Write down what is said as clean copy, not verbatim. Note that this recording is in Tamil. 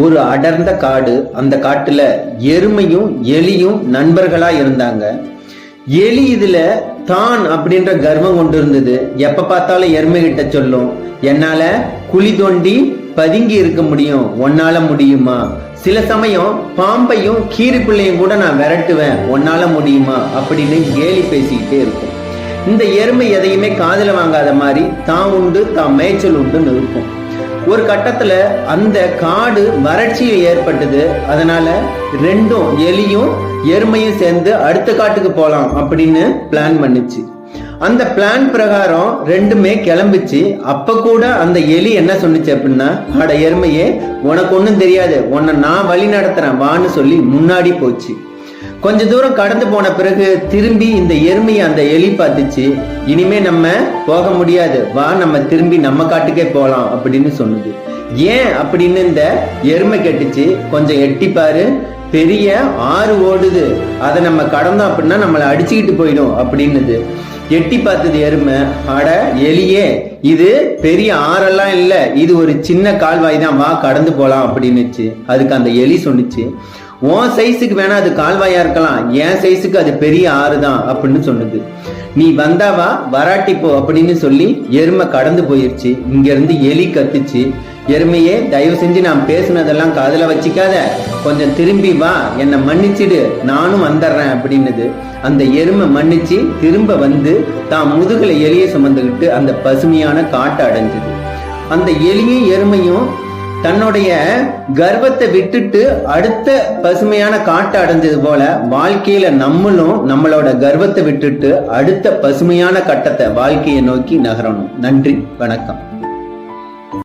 ஒரு அடர்ந்த காடு. அந்த காட்டுல எருமையும் எலியும் நண்பர்களா இருந்தாங்க. எலி இதுல தான் அப்படின்ற கர்வம் கொண்டு இருந்தது. எப்ப பார்த்தாலும் எருமை கிட்ட சொல்லும், என்னால குழி தோண்டி பதுங்கி இருக்க முடியும், உன்னால முடியுமா? சில சமயம் பாம்பையும் கீரிப்பிள்ளையும் கூட நான் விரட்டுவேன், உன்னால முடியுமா அப்படின்னு கேலி பேசிக்கிட்டே இருக்கும். இந்த எருமை எதையுமே காதுல வாங்காத மாதிரி தான் உண்டு தான் மேய்ச்சல் உண்டுன்னு இருக்கும். ஒரு கட்டத்துல அந்த காடு வறட்சியில் ஏற்பட்டது. அதனால ரெண்டும் எலியும் எருமையும் சேர்ந்து அடுத்த காட்டுக்கு போலாம் அப்படின்னு பிளான் பண்ணுச்சு. அந்த பிளான் பிரகாரம் ரெண்டுமே கிளம்பிச்சு. அப்ப கூட அந்த எலி என்ன சொன்னுச்சு அப்படின்னா, அட எருமையே, உனக்கு ஒண்ணும் தெரியாது, உன்னை நான் வழி நடத்துறேன் வான்னு சொல்லி முன்னாடி போச்சு. கொஞ்ச தூரம் கடந்து போன பிறகு திரும்பி இந்த எருமையை அந்த எலி பார்த்துச்சு. இனிமே நம்ம போக முடியாது, வா நம்ம திரும்பி நம்ம காட்டுக்கே போலாம் அப்படின்னு சொன்னது. ஏன் அப்படின்னு இந்த எருமை கேட்டுச்சு. கொஞ்சம் எட்டி பாரு, பெரிய ஆறு ஓடுது, அதை நம்ம கடந்தோம் அப்படின்னா நம்மளை அடிச்சுக்கிட்டு போயிடும் அப்படின்னுது. எட்டி பார்த்தது எருமை. அட எலியே, இது பெரிய ஆறெல்லாம் இல்ல, இது ஒரு சின்ன கால்வாய் தான், வா கடந்து போலாம் அப்படின்னுச்சு. அதுக்கு அந்த எலி சொன்னுச்சு, உன் சைஸுக்கு வேணா அது கால்வாயா இருக்கலாம், என் சைஸுக்கு அது பெரிய ஆறு தான் அப்படின்னு சொன்னது. நீ வந்தாவா, வராட்டி போ அப்படின்னு சொல்லி எருமை கடந்து போயிருச்சு. இங்க இருந்து எலி கத்துச்சு, எருமையே தயவு செஞ்சு நான் பேசுனதெல்லாம் காதுல வச்சுக்காத, கொஞ்சம் திரும்பி வா, என்னை மன்னிச்சிடு, நானும் வந்துடுறேன் அப்படின்னுது. அந்த எருமை மன்னிச்சு திரும்ப வந்து தான் முதுகுல எலியை சுமந்துக்கிட்டு அந்த பசுமையான காட்டை அடைஞ்சது. அந்த எலியும் எருமையும் தன்னுடைய கர்வத்தை விட்டுட்டு அடுத்த பசுமையான காட்டை அடைஞ்சது போல வாழ்க்கையில நம்மளும் நம்மளோட கர்வத்தை விட்டுட்டு அடுத்த பசுமையான கட்டத்தை வாழ்க்கையை நோக்கி நகரணும். நன்றி, வணக்கம்.